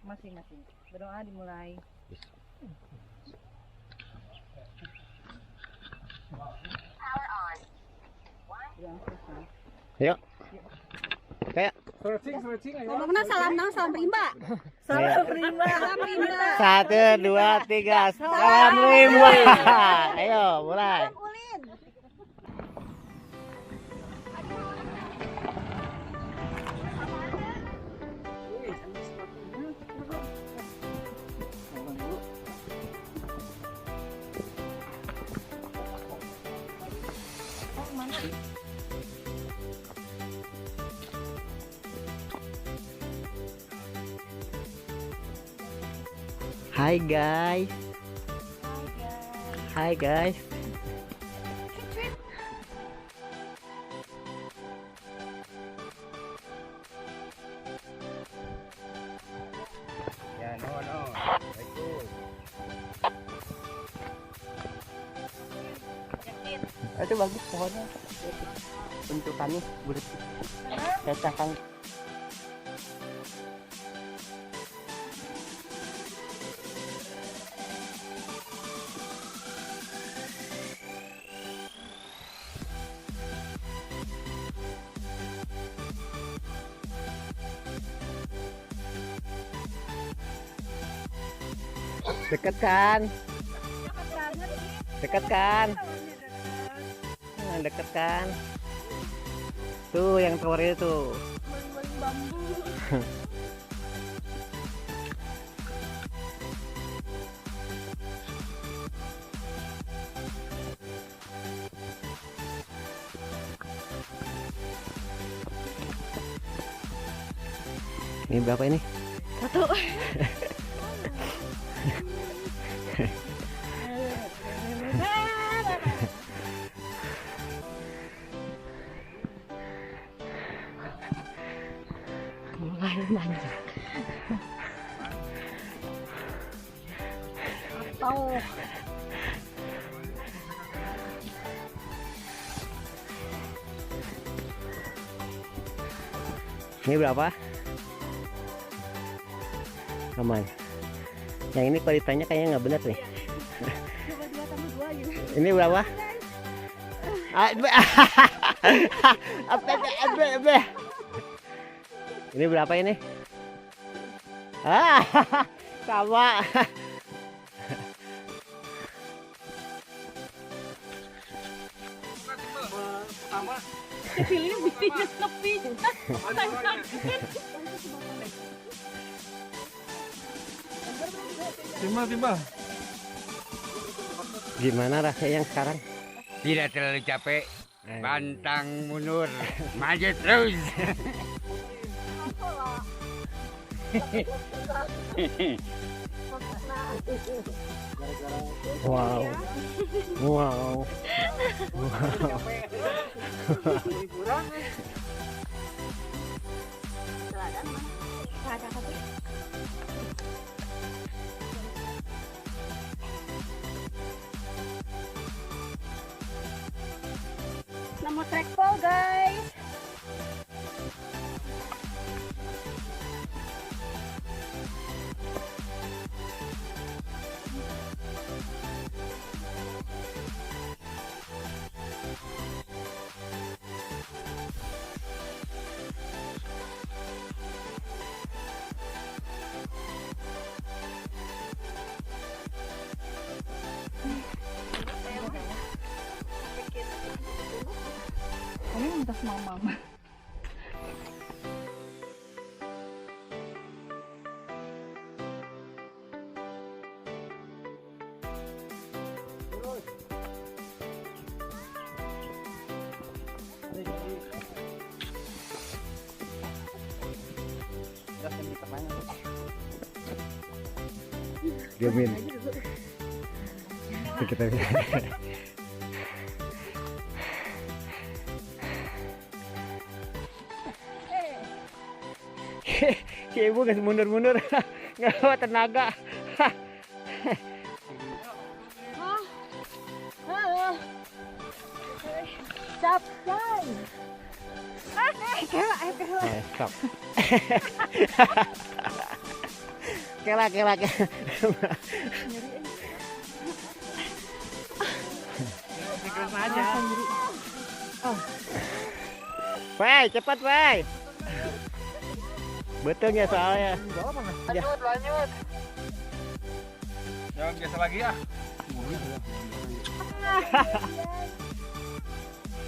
masing-masing. Berdoa dimulai. Yuk. Kayak ngomongnya salam rimba. Salam rimba. Salam rimba. 1, 2, 3. Salam rimba. Ayo, mulai. Hai guys. Hai guys. Ya no. Bagus. Itu bagus pohonnya. Bentukannya bulat. Cacahkan. Dekat kan? Dekat kan? Nah, dekat kan? Tuh yang tower itu. Ini berapa ini? 1. Mulai manjat. Atau Ini berapa? Aman. Yang ini kalau ditanya kayaknya nggak benar nih. coba 2 tambah 2 gitu. Ini berapa? Ini berapa ini? Sama. Pilih bisnis tepi. Timba. Gimana rasanya yang sekarang? Tidak terlalu capek. Pantang mundur. Maju terus. Wow. Nama trackball guys. Ini minta sama mama. Diamin. Kita si ibu gak mundur-mundur. Nggak bawa tenaga. Capcay. Stop. Kelak. Woi, cepat woi. Betulnya soalnya. Lanjut. Jangan biasa lagi ya.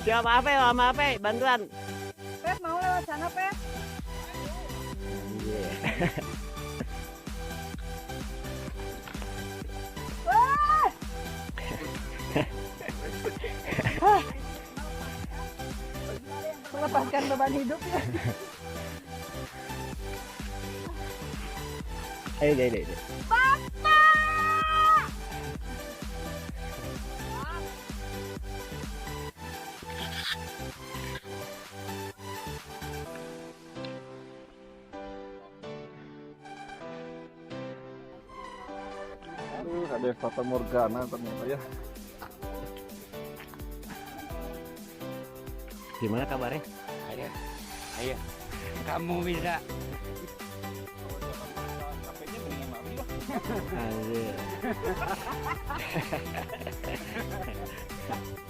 Siapa apa? Bantuan. Pep mau lewat sana, Pep. Melepaskan beban hidup ya. Ayo. Aduh, ada Fata Morgana ternyata ya. Gimana kabarnya? Ayo. Kamu bisa. Anjir.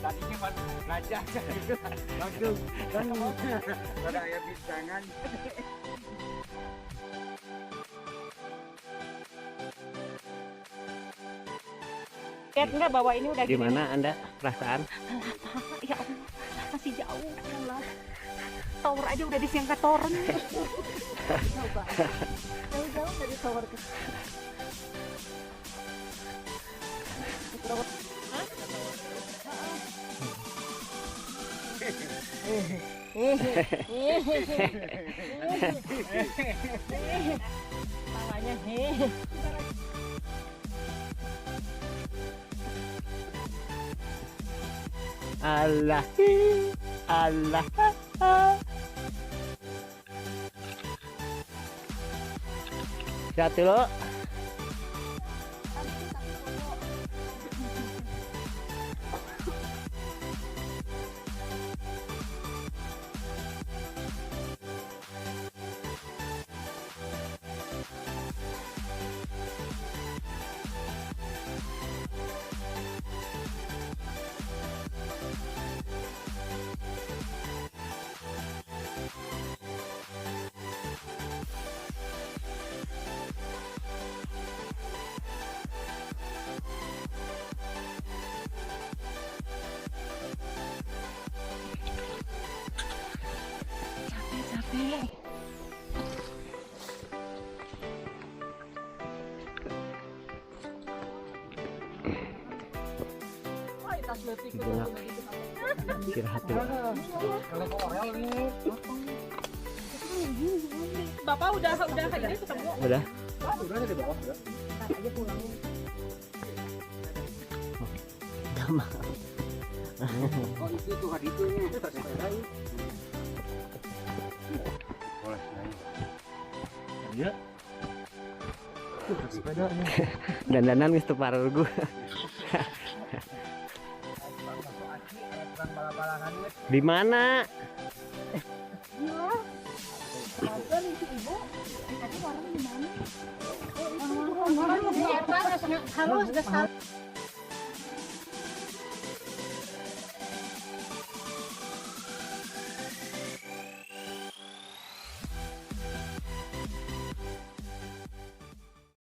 Tadinya pas belajar langsung ada ayat bintangan. Pep enggak bawa ini udah Gimana Anda perasaan? Ya Allah, masih jauh ya Allah. Tower aja udah disangka toren. Jauh-jauh dari tower ke. Tawanya Allah. Lihat dulu. Istirahat dulu. Bapak udah ini ketemu. Udah. Oh itu tuh hari itu ini. Boleh naik. Dandanan geus teu parurgu. Di mana? Harus